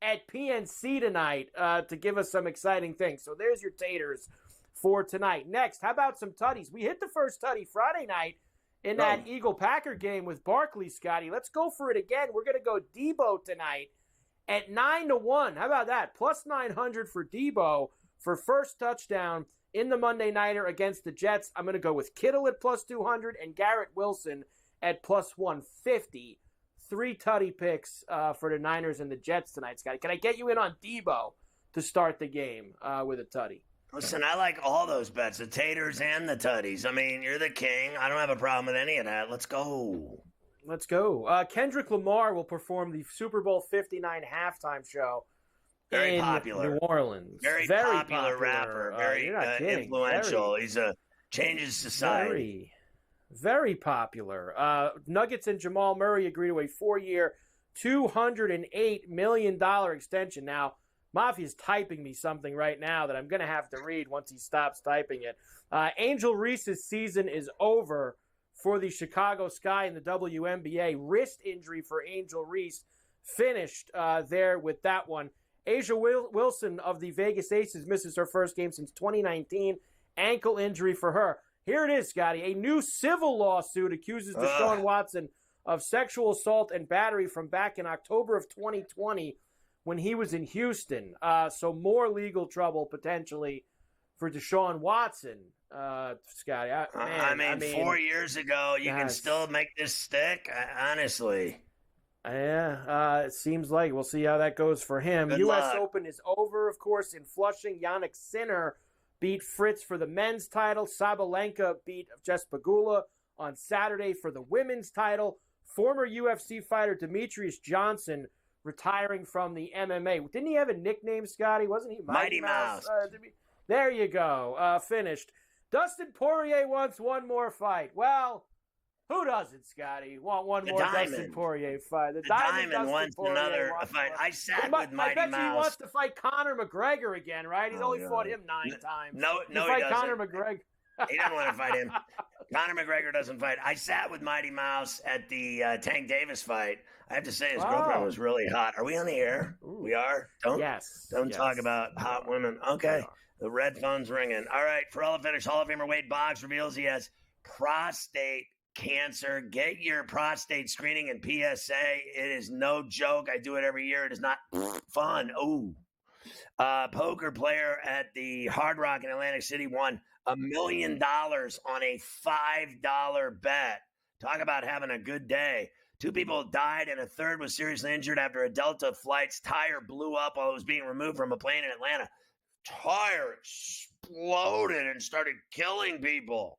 at PNC tonight to give us some exciting things. So there's your taters for tonight. Next, how about some tutties? We hit the first tutty Friday night in that Eagle-Packer game with Barkley, Scotty. Let's go for it again. We're going to go Debo tonight at 9-1. How about that? Plus 900 for Debo for first touchdown in the Monday Nighter against the Jets. I'm going to go with Kittle at plus 200 and Garrett Wilson at plus 150. 3 tutty picks for the Niners and the Jets tonight, Scotty. Can I get you in on Debo to start the game with a tutty? Listen, I like all those bets, the taters and the tutties. I mean, you're the king. I don't have a problem with any of that. Let's go. Let's go. Kendrick Lamar will perform the Super Bowl 59 halftime show Very in popular. New Orleans. Very popular rapper. Very influential. Very, He's changes society. Very popular. Nuggets and Jamal Murray agree to a 4-year, $208 million extension. Now, Mafia's typing me something right now that I'm going to have to read once he stops typing it. Angel Reese's season is over for the Chicago Sky in the WNBA. Wrist injury for Angel Reese finished there with that one. Asia Wilson of the Vegas Aces misses her first game since 2019. Ankle injury for her. Here it is, Scotty. A new civil lawsuit accuses Deshaun Watson of sexual assault and battery from back in October of 2020 when he was in Houston. So more legal trouble potentially for Deshaun Watson, Scotty. I mean, 4 years ago, you can still make this stick? Honestly. Yeah, it seems like. We'll see how that goes for him. Good U.S. luck. Open is over, of course, in Flushing. Yannick Sinner beat Fritz for the men's title. Sabalenka beat Jess Pegula on Saturday for the women's title. Former UFC fighter Demetrius Johnson retiring from the MMA. Didn't he have a nickname, Scotty? Wasn't he Mighty Mouse? There you go. Finished. Dustin Poirier wants one more fight. Well, who doesn't, Scotty? Want one more Dustin Poirier fight? The Diamond wants another fight. I sat with Mighty Mouse. I bet you he wants to fight Conor McGregor again, right? He's only fought him 9 times. No, he doesn't. Conor McGregor. He doesn't want to fight him. Conor McGregor doesn't fight. I sat with Mighty Mouse at the Tank Davis fight. I have to say his girlfriend was really hot. Are we on the air? Ooh. We are? Don't talk about hot women. Okay. The red phone's ringing. All right. Ferrall finished. Hall of Famer Wade Boggs reveals he has prostate cancer. Get your prostate screening and PSA. It is no joke. I do it every year. It is not fun. Ooh. Poker player at the Hard Rock in Atlantic City won $1 million on a $5 bet. Talk about having a good day. 2 people died and a third was seriously injured after a Delta flight's tire blew up while it was being removed from a plane in Atlanta. Tire exploded and started killing people.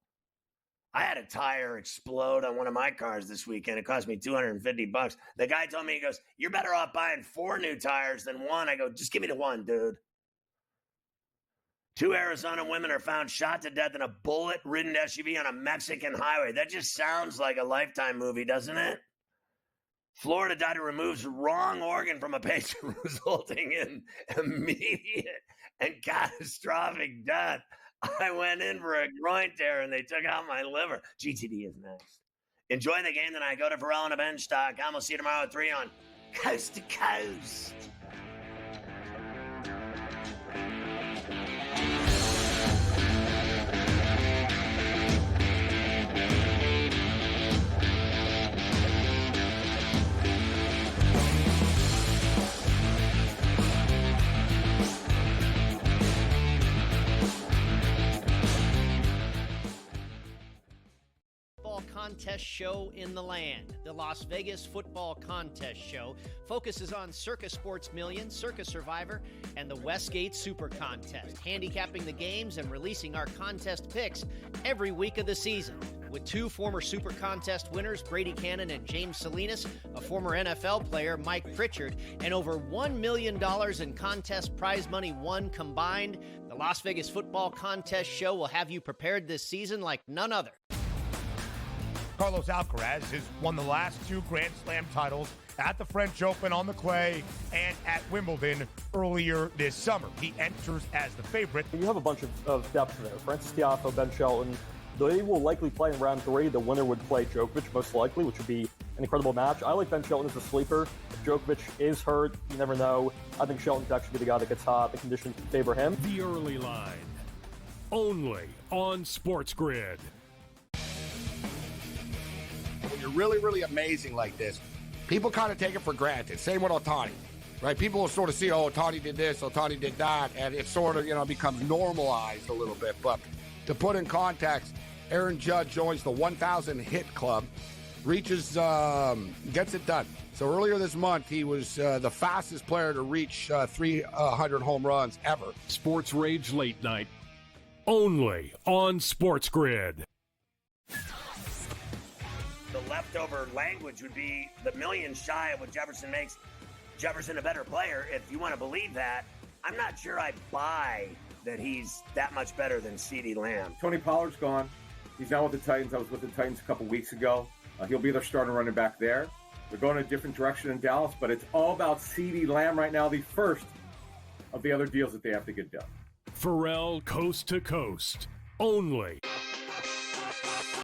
I had a tire explode on one of my cars this weekend. It cost me $250. The guy told me, he goes, "You're better off buying 4 new tires than 1. I go, "Just give me the 1, dude." 2 Arizona women are found shot to death in a bullet-ridden SUV on a Mexican highway. That just sounds like a Lifetime movie, doesn't it? Florida doctor removes wrong organ from a patient, resulting in immediate and catastrophic death. I went in for a groin tear, and they took out my liver. GTD is next. Enjoy the game tonight. Go to FerrallOnABench.com. We'll see you tomorrow at 3 on Coast to Coast. Contest show in the land. The Las Vegas Football Contest Show focuses on Circa Sports Million, Circa Survivor, and the Westgate Super Contest, handicapping the games and releasing our contest picks every week of the season. With 2 former Super Contest winners, Brady Cannon and James Salinas, a former NFL player, Mike Pritchard, and over $1 million in contest prize money won combined, the Las Vegas Football Contest Show will have you prepared this season like none other. Carlos Alcaraz has won the last 2 Grand Slam titles at the French Open on the clay and at Wimbledon earlier this summer. He enters as the favorite. You have a bunch of depth there. Francis Tiafoe, Ben Shelton. They will likely play in round 3. The winner would play Djokovic, most likely, which would be an incredible match. I like Ben Shelton as a sleeper. If Djokovic is hurt, you never know. I think Shelton could actually be the guy that gets hot. The conditions favor him. The early line, only on SportsGrid. When you're really, really amazing like this, people kind of take it for granted. Same with Ohtani, right? People will sort of see, oh, Ohtani did this, Ohtani did that, and it sort of, becomes normalized a little bit. But to put in context, Aaron Judge joins the 1,000 hit club, reaches, gets it done. So earlier this month, he was the fastest player to reach 300 home runs ever. Sports Rage Late Night, only on SportsGrid. The leftover language would be the million shy of what Jefferson makes Jefferson a better player. If you want to believe that, I'm not sure I buy that he's that much better than CeeDee Lamb. Tony Pollard's gone. He's now with the Titans. I was with the Titans a couple weeks ago. He'll be their starting running back there. They're going a different direction in Dallas, but it's all about CeeDee Lamb right now, the first of the other deals that they have to get done. Ferrall Coast to Coast, only